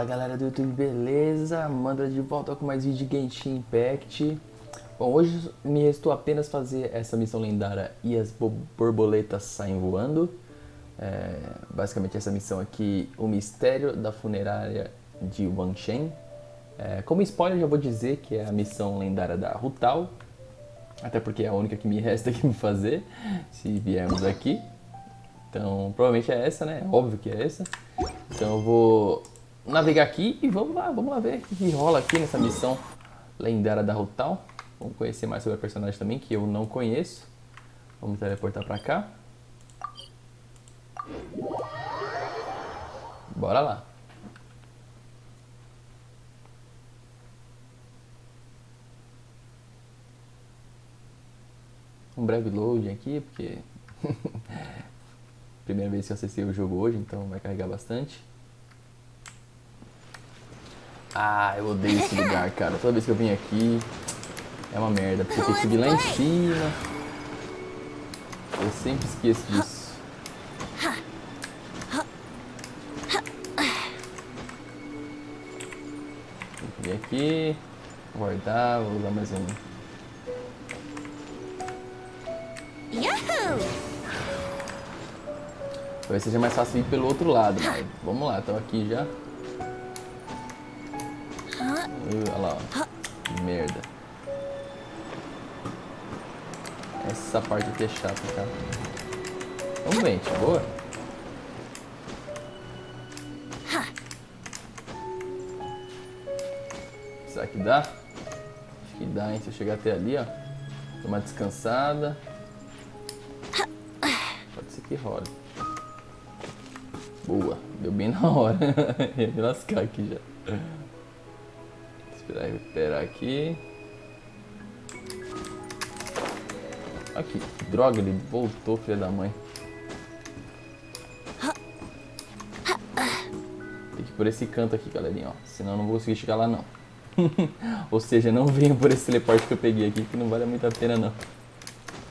Fala galera do YouTube, beleza? Manda de volta com mais vídeo de GENSHIN Impact. Bom, hoje me restou apenas fazer essa missão lendária e as borboletas saem voando. Basicamente essa missão aqui, o Mistério da Funerária de Wangsheng. Como spoiler já vou dizer que é a missão lendária da Hutao. Até porque é a única que me resta aqui pra fazer, se viermos aqui. Então provavelmente é essa, né? Óbvio que é essa. Então eu vou navegar aqui e vamos lá ver o que rola aqui nessa missão lendária da Hutao. Vamos conhecer mais sobre a personagem também, que eu não conheço. Vamos teleportar pra cá. Bora lá. Um breve loading aqui, porque primeira vez que eu acessei o jogo hoje, então vai carregar bastante. Ah, eu odeio esse lugar, cara. Toda vez que eu vim aqui é uma merda, porque tem que subir lá em cima. Eu sempre esqueço disso. Vou vir aqui, guardar, vou usar mais um. Talvez seja mais fácil ir pelo outro lado, mas vamos lá, estamos aqui já. Olha lá, ó. Merda. Essa parte aqui é chata, cara. Vamos ver, gente, boa. Será que dá? Acho que dá, hein? Se eu chegar até ali, ó. Dou uma descansada. Pode ser que role. Boa, deu bem na hora. Ia me lascar aqui já. Esperar recuperar aqui. Aqui, droga, ele voltou, filha da mãe. Tem que ir por esse canto aqui, galerinha, ó. Senão eu não vou conseguir chegar lá, não. Ou seja, não venham por esse teleporte que eu peguei aqui, que não vale muito a pena, não.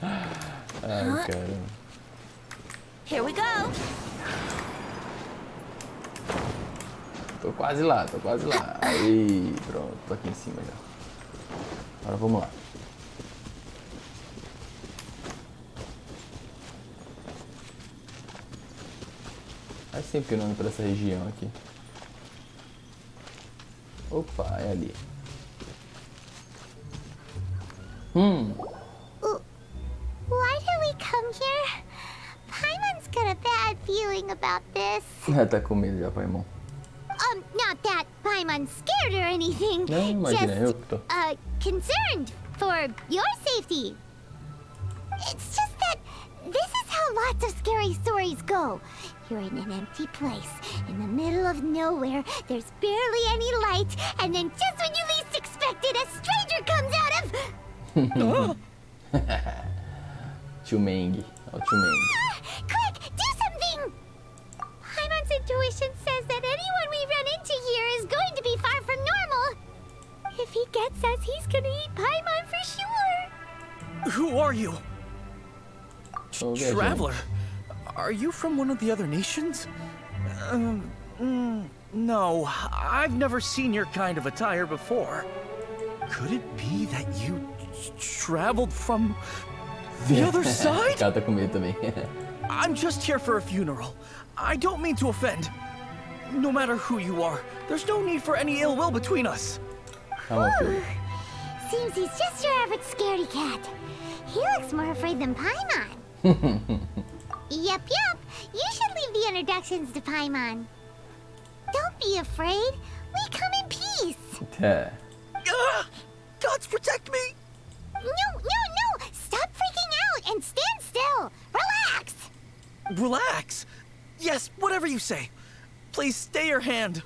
Ai, caramba. Here we go. Tô quase lá, tô quase lá. Aí, pronto, tô aqui em cima já. Agora vamos lá. Faz sempre que eu não ando por essa região aqui. Opa, é ali. Why did we come here? Paimon's got a bad feeling about this. Tá com medo já, Paimon. Not that Paimon's scared or anything. Não, imagina, eu Just, que tô. concerned for your safety. It's just that this is how lots of scary stories go. You're in an empty place, in the middle of nowhere, there's barely any light, and then just when you least expect it, a stranger comes out of... Tio Meng. Ó, o Tio Meng. Quick, do something! Paimon's intuition says that anyone we run into here is going to be far from normal. If he gets us, he's gonna eat Paimon for sure. Who are you? Oh, yeah, Traveler? Are you from one of the other nations? No, I've never seen your kind of attire before. Could it be that you traveled from the other side? Ela tá com medo também. I'm just here for a funeral. I don't mean to offend. No matter who you are, there's no need for any ill will between us. Calma, filho. Seems he's just your average scaredy cat. He looks more afraid than Paimon. Yep. You should leave the introductions to Paimon. Don't be afraid. We come in peace. Tá. Gods protect me! No. Stop freaking out and stand still. Relax. Relax. Yes, whatever you say. Please stay your hand.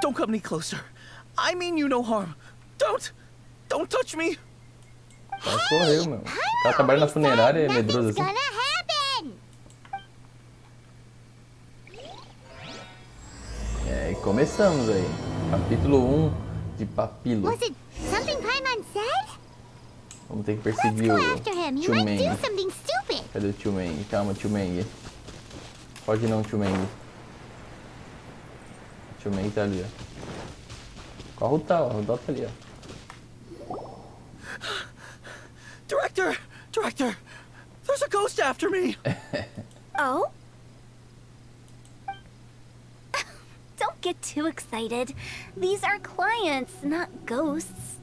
Don't come any closer. I mean you no harm. Don't touch me. Ela correu, meu. O cara trabalha na funerária, é medroso assim. Gonna happen. E começamos aí. Capítulo 1 de Papilo. Was it something Paimon said? Vamos ter que Let's perseguir go o after him. You Tio might Meng. do something stupid. Cadê o Tio Meng? Calma, Tio Meng. Pode não, Tio Meng. Tio Meng tá ali, ó. Com a Hutao tá ali, ó. Director, there's a ghost after me. Oh? Don't get too excited. These are clients, not ghosts.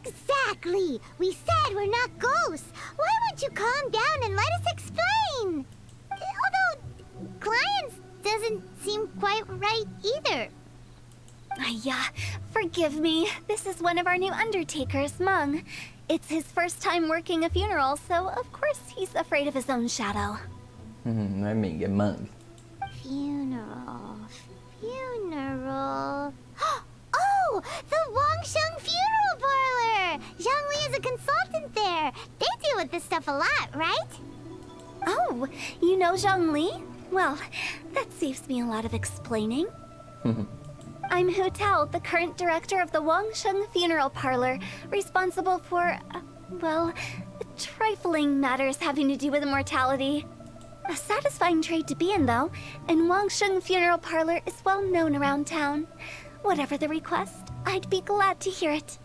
Exactly! We said we're not ghosts. Why won't you calm down and let us explain? Although, clients doesn't seem quite right either. Yeah, forgive me. This is one of our new undertakers, Meng. It's his first time working a funeral, so of course he's afraid of his own shadow. Não é Meng, é Meng. Funeral. Oh! The Wangsheng Funeral Parlor! Zhongli is a consultant there. They deal with this stuff a lot, right? Oh, you know Zhongli? Well, that saves me a lot of explaining. I'm Hutao, the current director of the Wangsheng Funeral Parlor, responsible for, well, trifling matters having to do with immortality. A satisfying trade to be in, though, and Wangsheng Funeral Parlor is well known around town. Whatever the request, I'd be glad to hear it.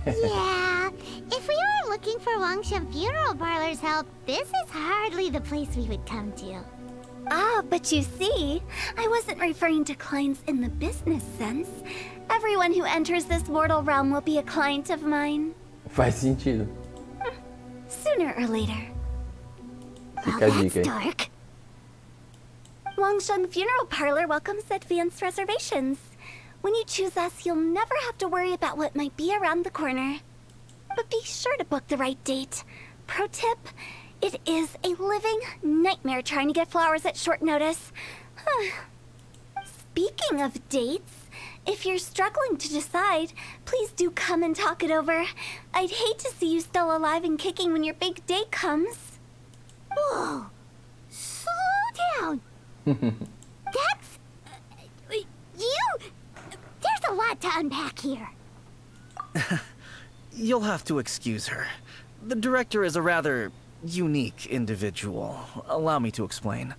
Yeah, if we were looking for Wangsheng Funeral Parlor's help, this is hardly the place we would come to. Ah, but you see, I wasn't referring to clients in the business sense. Everyone who enters this mortal realm will be a client of mine. Faz sentido. Sooner or later. Fica a dica aí. Dark. Wangsheng Funeral Parlor welcomes advanced reservations. When you choose us, you'll never have to worry about what might be around the corner. But be sure to book the right date. Pro tip, it is a living nightmare trying to get flowers at short notice. Speaking of dates, if you're struggling to decide, please do come and talk it over. I'd hate to see you still alive and kicking when your big day comes. Whoa! Slow down! That's... you... There's a lot to unpack here. You'll have to excuse her. The director is a rather unique individual. Allow me to explain.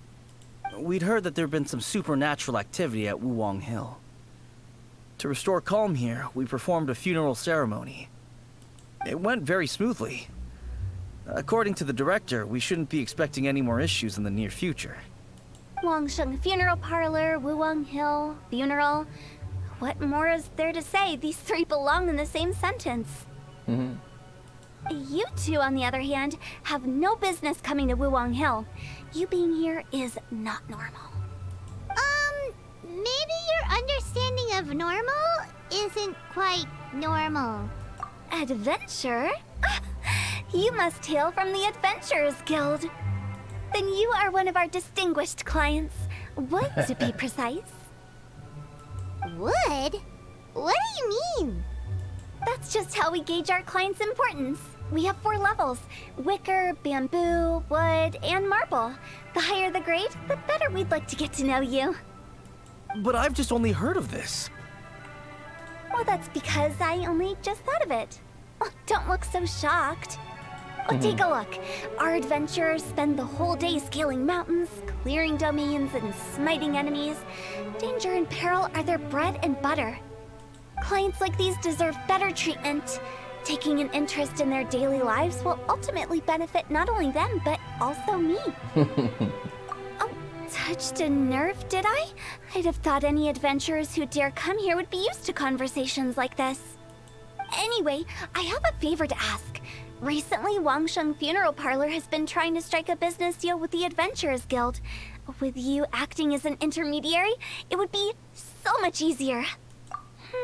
We'd heard that there'd been some supernatural activity at Wuwang Hill. To restore calm here, we performed a funeral ceremony. It went very smoothly. According to the director, we shouldn't be expecting any more issues in the near future. Wangsheng Funeral Parlor, Wuwang Hill, funeral. What more is there to say? These three belong in the same sentence. You two, on the other hand, have no business coming to Wuwang Hill. You being here is not normal. Maybe your understanding of normal isn't quite normal. Adventure? You must hail from the Adventurers Guild. Then you are one of our distinguished clients. Would, to be precise. Would? What do you mean? That's just how we gauge our clients' importance. We have 4 levels: wicker, bamboo, wood, and marble. The higher the grade, the better we'd like to get to know you. But I've just only heard of this. Well, that's because I only just thought of it. Oh, don't look so shocked. Oh, take a look. Our adventurers spend the whole day scaling mountains, clearing domains, and smiting enemies. Danger and peril are their bread and butter. Clients like these deserve better treatment. Taking an interest in their daily lives will ultimately benefit not only them, but also me. Oh, touched a nerve, did I? I'd have thought any adventurers who dare come here would be used to conversations like this. Anyway, I have a favor to ask. Recently, Wangsheng Funeral Parlor has been trying to strike a business deal with the Adventurers Guild. With you acting as an intermediary, it would be so much easier.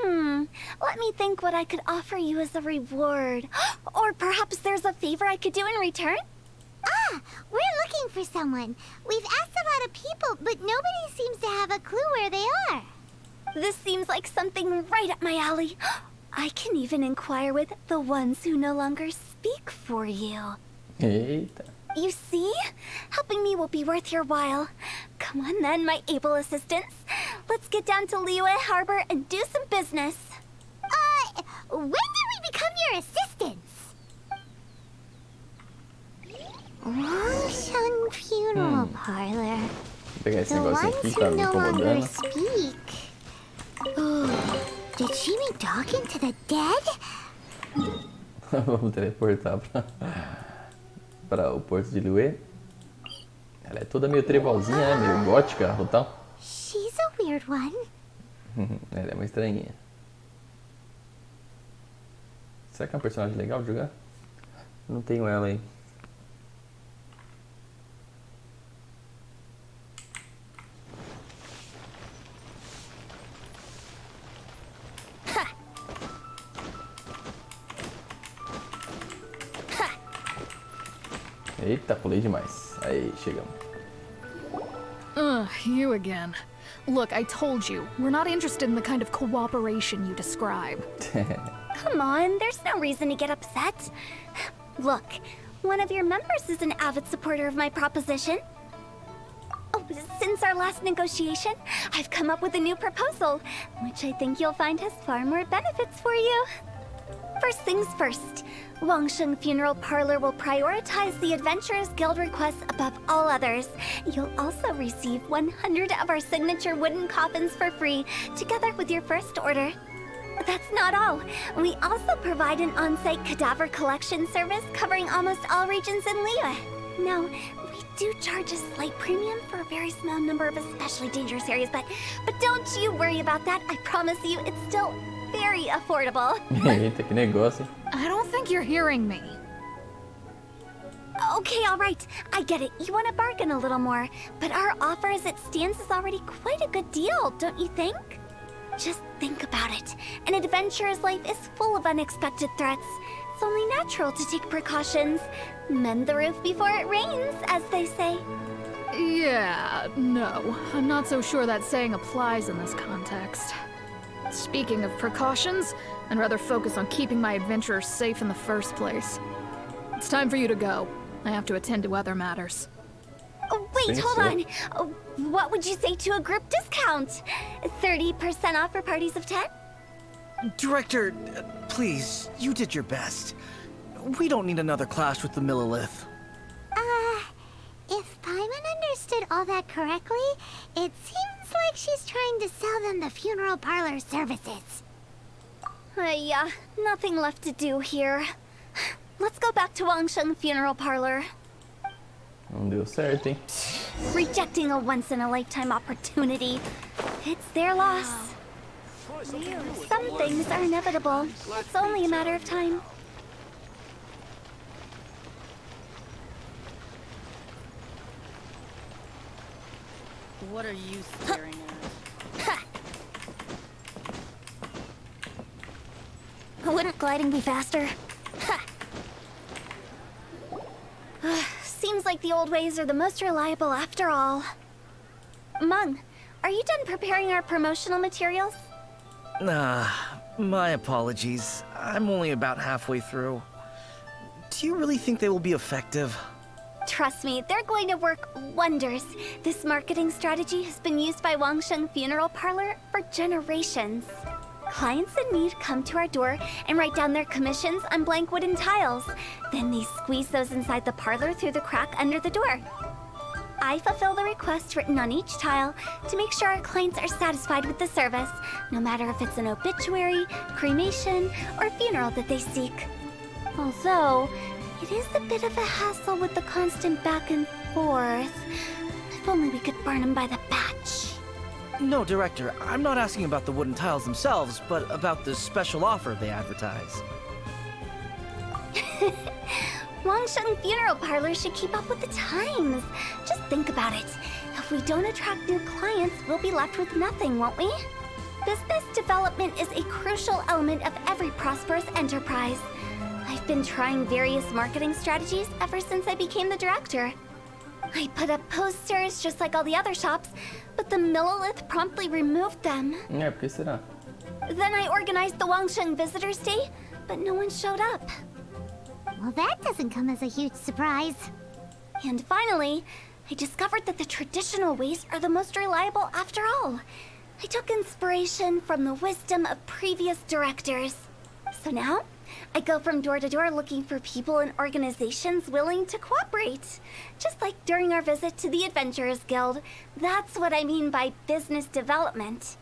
Let me think what I could offer you as a reward. Or perhaps there's a favor I could do in return? Ah, we're looking for someone. We've asked a lot of people, but nobody seems to have a clue where they are. This seems like something right up my alley. I can even inquire with the ones who no longer speak for you. Eita. You see? Helping me will be worth your while. Come on then, my able assistants. Let's get down to Liyue Harbor and do some business. When did we become your assistants? Wangsheng Funeral Parlor. Vou pegar esse The negocinho ones aqui que who tá me no longer incomodando. speak. Did she mean talking to the dead? Vamos teleportar para o Porto de Liyue. Ela é toda meio trevalzinha, né? Meio gótica, Hutao. She's a weird one. Ela é uma estranhinha. Será que é um personagem legal de jogar? Não tenho ela aí. Eita, pulei demais. Aí, chegamos. You again. Look, I told you, we're not interested in the kind of cooperation you describe. Come on, there's no reason to get upset. Look, one of your members is an avid supporter of my proposition. Oh, since our last negotiation, I've come up with a new proposal, which I think you'll find has far more benefits for you. First things first, Wangsheng Funeral Parlor will prioritize the Adventurers Guild requests above all others. You'll also receive 100 of our signature wooden coffins for free, together with your first order. That's not all. We also provide an on-site cadaver collection service covering almost all regions in Liyue. Now, we do charge a slight premium for a very small number of especially dangerous areas, but don't you worry about that. I promise you, it's still very affordable. Eita, que negócio, hein? I don't think you're hearing me. Okay, all right. I get it. You want to bargain a little more, but our offer as it stands is already quite a good deal, don't you think? Just think about it. An adventurer's life is full of unexpected threats. It's only natural to take precautions. Mend the roof before it rains, as they say. Yeah, no. I'm not so sure that saying applies in this context. Speaking of precautions, I'd rather focus on keeping my adventurers safe in the first place. It's time for you to go. I have to attend to other matters. Oh, wait, Think hold so? on. Oh, what would you say to a group discount? 30% off for parties of 10? Director, please, you did your best. We don't need another clash with the Millilith. If Paimon understood all that correctly, it seems like she's trying to sell them the funeral parlor services. Yeah, nothing left to do here. Let's go back to Wangsheng Funeral Parlor. Não deu certo, hein? Rejecting a once-in-a-lifetime opportunity. It's their loss. Some things are inevitable. It's only a matter of time. What are you staring at? Wouldn't gliding be faster? Seems like the old ways are the most reliable after all. Meng, are you done preparing our promotional materials? My apologies. I'm only about halfway through. Do you really think they will be effective? Trust me, they're going to work wonders. This marketing strategy has been used by Wangsheng Funeral Parlor for generations. Clients in need come to our door and write down their commissions on blank wooden tiles. Then they squeeze those inside the parlor through the crack under the door. I fulfill the request written on each tile to make sure our clients are satisfied with the service, no matter if it's an obituary, cremation, or funeral that they seek. Although, it is a bit of a hassle with the constant back and forth. If only we could burn them by the batch. No, Director, I'm not asking about the wooden tiles themselves, but about the special offer they advertise. Wangsheng Funeral Parlor should keep up with the times. Just think about it. If we don't attract new clients, we'll be left with nothing, won't we? Business development is a crucial element of every prosperous enterprise. I've been trying various marketing strategies ever since I became the director. I put up posters just like all the other shops, but the Millilith promptly removed them. É, por que será? Then I organized the Wangsheng Visitors Day, but no one showed up. Well, that doesn't come as a huge surprise. And finally, I discovered that the traditional ways are the most reliable after all. I took inspiration from the wisdom of previous directors. So now, I go from door to door looking for people and organizations willing to cooperate. Just like during our visit to the Adventurers Guild. That's what I mean by business development.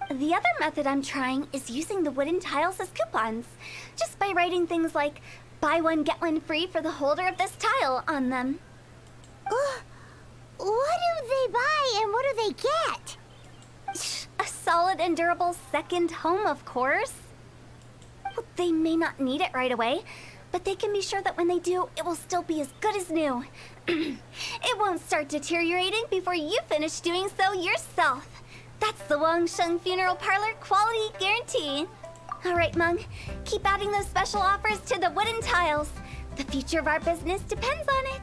The other method I'm trying is using the wooden tiles as coupons, just by writing things like, buy one, get one free for the holder of this tile on them. What do they buy and what do they get? A solid and durable second home, of course. Well, they may not need it right away, but they can be sure that when they do, it will still be as good as new. It won't start deteriorating before you finish doing so yourself. That's the Wangsheng Funeral Parlor quality guarantee. All right, Meng, keep adding those special offers to the wooden tiles. The future of our business depends on it.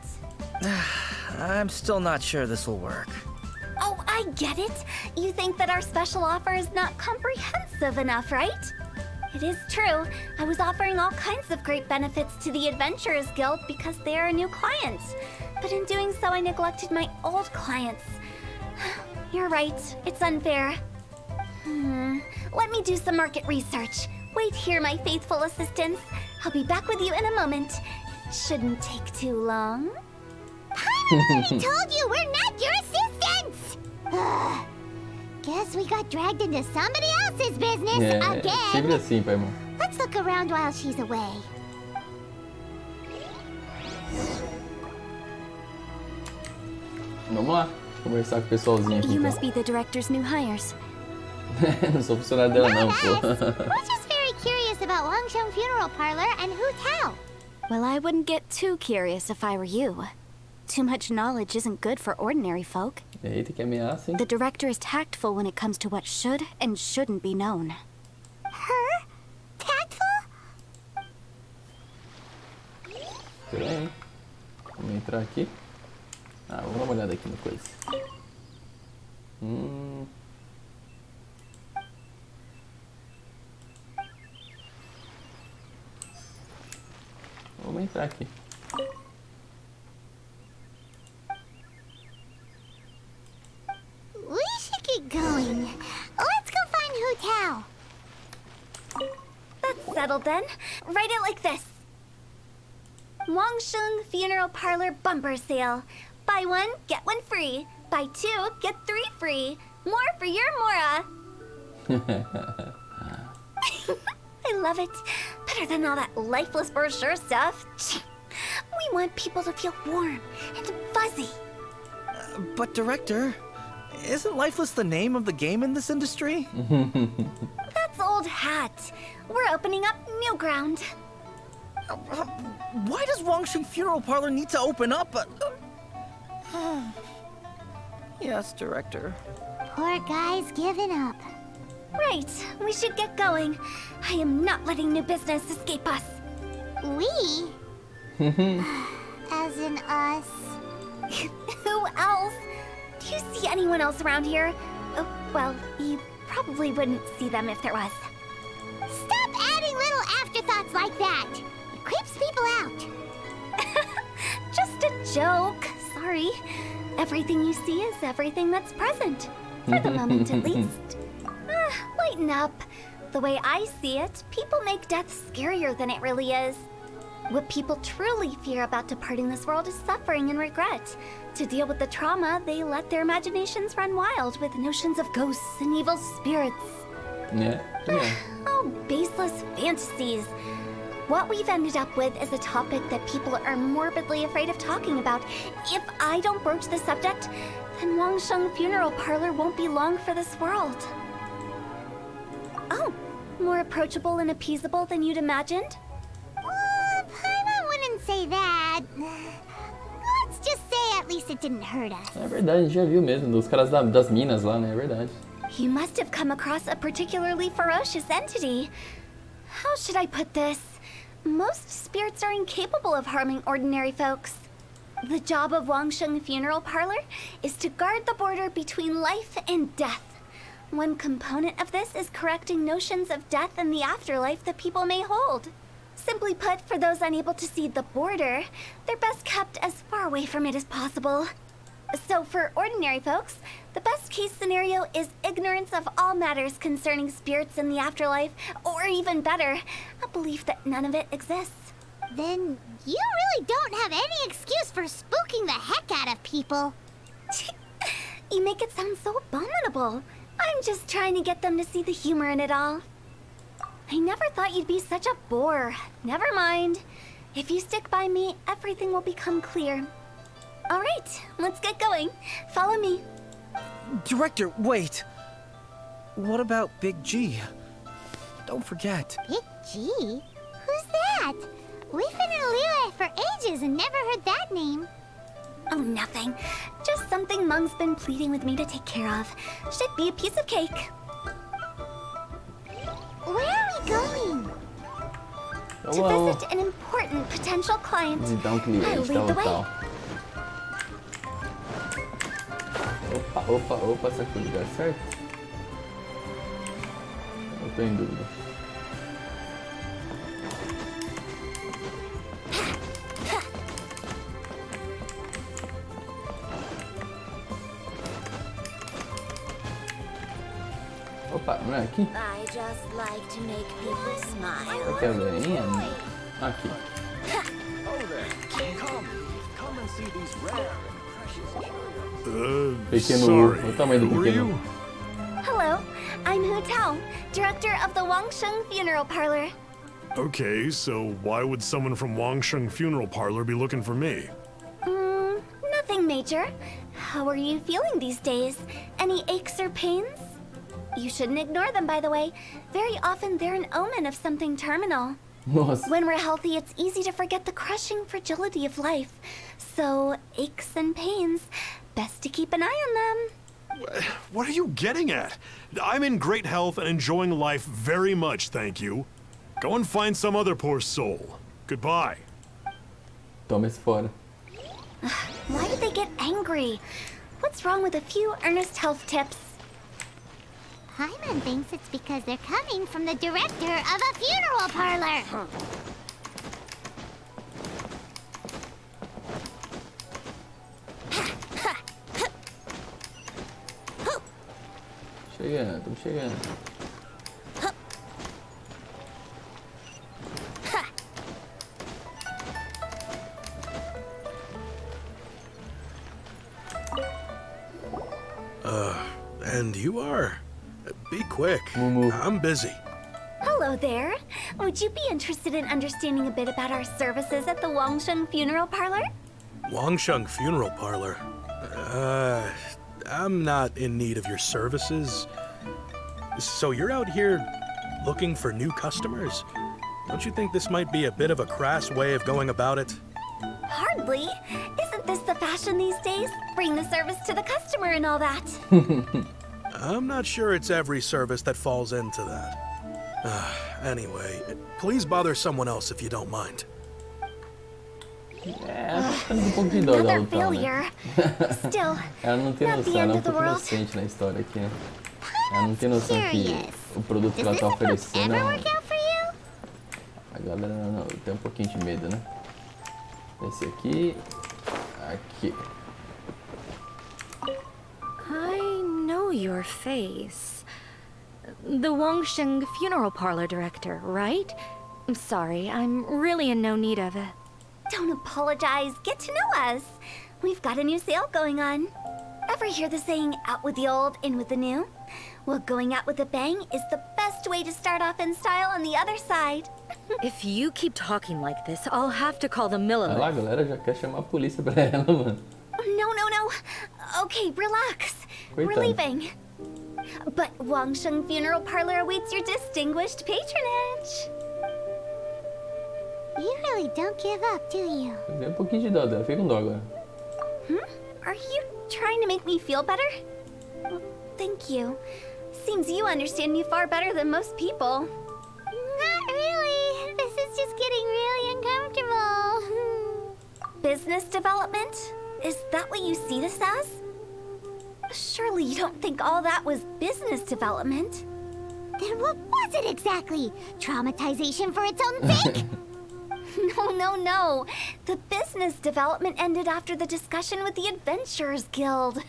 I'm still not sure this will work. Oh, I get it. You think that our special offer is not comprehensive enough, right? It is true. I was offering all kinds of great benefits to the Adventurers Guild because they are a new client. But in doing so, I neglected my old clients. You're right. It's unfair. Let me do some market research. Wait here, my faithful assistants. I'll be back with you in a moment. Shouldn't take too long. I already told you we're not your assistants! Guess we got dragged into somebody else's business Sempre again. assim, pai, irmão. Let's look around while she's away. Vamos lá, conversar com o pessoalzinho aqui. You Então. must be the director's new hires. Não sou funcionário dela não, pô. We're just very curious about Wangsheng Funeral Parlor and Hutao. Well, I wouldn't get too curious if I were you. Too much knowledge isn't good for ordinary folk. Eita, que ameaça, hein? The director is tactful when it comes to what should and shouldn't be known. Her? Tactful? Espera aí, hein? Vamos entrar aqui. Ah, vamos dar uma olhada aqui no coisa. Vamos entrar aqui. We should get going. Let's go find Hutao. That's settled then. Write it like this. Wangsheng Funeral Parlor Bumper Sale. Buy one, get one free. Buy two, get three free. More for your Mora. I love it. Better than all that lifeless brochure stuff. We want people to feel warm and fuzzy. But Director, isn't Lifeless the name of the game in this industry? That's old hat. We're opening up new ground. Why does Wangsheng Funeral Parlor need to open up? Yes, Director. Poor guy's given up. Right, we should get going. I am not letting new business escape us. We? As in us. Who else? Do you see anyone else around here? Oh, well, you probably wouldn't see them if there was. Stop adding little afterthoughts like that. It creeps people out. Just a joke. Sorry. Everything you see is everything that's present. For the moment, at least. Lighten up. The way I see it, people make death scarier than it really is. What people truly fear about departing this world is suffering and regret. To deal with the trauma, they let their imaginations run wild with notions of ghosts and evil spirits. Yeah. Oh, baseless fantasies. What we've ended up with is a topic that people are morbidly afraid of talking about. If I don't broach the subject, then Wangsheng Funeral Parlor won't be long for this world. Oh, more approachable and appeasable than you'd imagined? Paimon wouldn't say that. Let's just say at least it didn't hurt us. É verdade, a gente já viu mesmo, dos caras das minas lá, né? É verdade. You must have come across a particularly ferocious entity. How should I put this? Most spirits are incapable of harming ordinary folks. The job of Wangsheng Funeral Parlor is to guard the border between life and death. One component of this is correcting notions of death and the afterlife that people may hold. Simply put, for those unable to see the border, they're best kept as far away from it as possible. So for ordinary folks, the best case scenario is ignorance of all matters concerning spirits in the afterlife, or even better, a belief that none of it exists. Then you really don't have any excuse for spooking the heck out of people. You make it sound so abominable. I'm just trying to get them to see the humor in it all. I never thought you'd be such a bore. Never mind. If you stick by me, everything will become clear. All right, let's get going. Follow me. Director, wait! What about Big G? Don't forget. Big G? Who's that? We've been in Liyue for ages and never heard that name. Oh, nothing. Just something Meng's been pleading with me to take care of. Should be a piece of cake. Where are we going? To visit an important potential client. Visitar um I'll cliente, lead the way. tal. Opa, essa coisa dá certo? Eu tô em dúvida. Opa, não é aqui? I just like to make people smile. Aqui é a velhinha? Aqui. Pequeno, Sorry, o tamanho do who are pequeno. you? Hello, I'm Hutao, director of the Wangsheng Funeral Parlor. Okay, so why would someone from Wangsheng Funeral Parlor be looking for me? Nothing major. How are you feeling these days? Any aches or pains? You shouldn't ignore them, by the way. Very often they're an omen of something terminal. Nossa. When we're healthy, it's easy to forget the crushing fragility of life. So, aches and pains, best to keep an eye on them. What are you getting at? I'm in great health and enjoying life very much, thank you. Go and find some other poor soul. Goodbye. Toma esse fora. Why did they get angry? What's wrong with a few earnest health tips? Hyman thinks it's because they're coming from the director of a funeral parlor. Chegando, tô chegando. And you are? Be quick. Mumu. I'm busy. Hello there. Would you be interested in understanding a bit about our services at the Wangsheng Funeral Parlor? Wangsheng Funeral Parlor. I'm not in need of your services. So you're out here looking for new customers? Don't you think this might be a bit of a crass way of going about it? Hardly. Isn't this the fashion these days? Bring the service to the customer and all that. I'm not sure it's every service that falls into that. Anyway, please bother someone else if you don't mind. É, tô ficando com um pouco de dó da Another Hutao, né? failure. Still, Ela não tem not the noção, end ela é um of the pouco world. inocente na história aqui, né? Ela não tem noção que Curious. o produto que Does ela this tá approach oferecendo. ever work out for you? A galera não, tem um pouquinho de medo, né? Esse aqui. Aqui. I know your face. The Wangsheng Funeral Parlor director, right? I'm sorry, I'm really in no need of it. Don't apologize. Get to know us. We've got a new sale going on. Ever hear the saying, out with the old, in with the new? Well, going out with a bang is the best way to start off in style on the other side. If you keep talking like this, I'll have to call the Olha lá, a Millimers. galera já quer chamar a polícia pra ela, mano. No. Okay, relax. We're Coitada. leaving. But Wangsheng Funeral Parlor awaits your distinguished patronage. You really don't give up, do you? Eu dei um pouquinho de dó dela, fiquei com dó agora. Are you trying to make me feel better? Well, thank you. Seems you understand me far better than most people. Not really. This is just getting really uncomfortable. Business development? Is that what you see this as? Surely you don't think all that was business development. Then what was it exactly? Traumatization for its own sake? No. The business development ended after the discussion with the Adventurers Guild.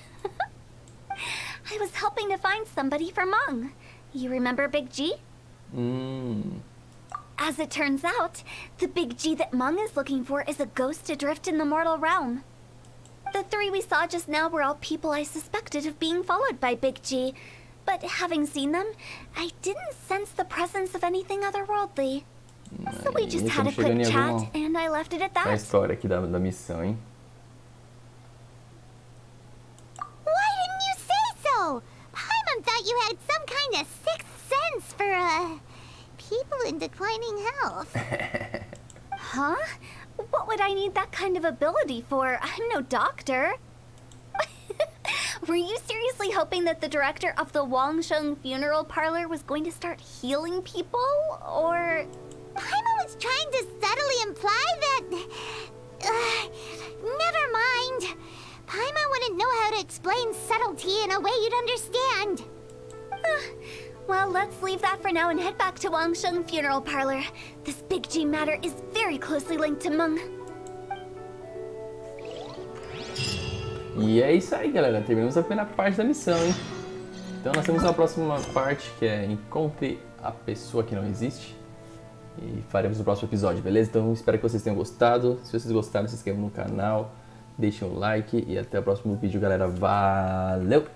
I was helping to find somebody for Meng. You remember Big G? As it turns out, the Big G that Meng is looking for is a ghost adrift in the mortal realm. The three we saw just now were all people I suspected of being followed by Big G. but having seen them, I didn't sense the presence of anything otherworldly. So we just had a quick chat, and I left it at A that. história aqui da missão, hein? Why didn't you say so? Paimon thought you had some kind of sixth sense for, people in declining health. Huh? What would I need that kind of ability for? I'm no doctor. Were you seriously hoping that the director of the Wangsheng funeral parlor was going to start healing people? Or... Paimon was trying to subtly imply that... never mind. Paimon wouldn't know how to explain subtlety in a way you'd understand. Well, let's leave that for now and head back to Wangsheng funeral parlor. This Big G matter is very closely linked to Meng. E é isso aí, galera. Terminamos a primeira parte da missão, hein? Então nós temos a próxima parte, que é Encontre a pessoa que não existe. E faremos no próximo episódio, beleza? Então espero que vocês tenham gostado. Se vocês gostaram, se inscrevam no canal, deixem um like e até o próximo vídeo, galera. Valeu!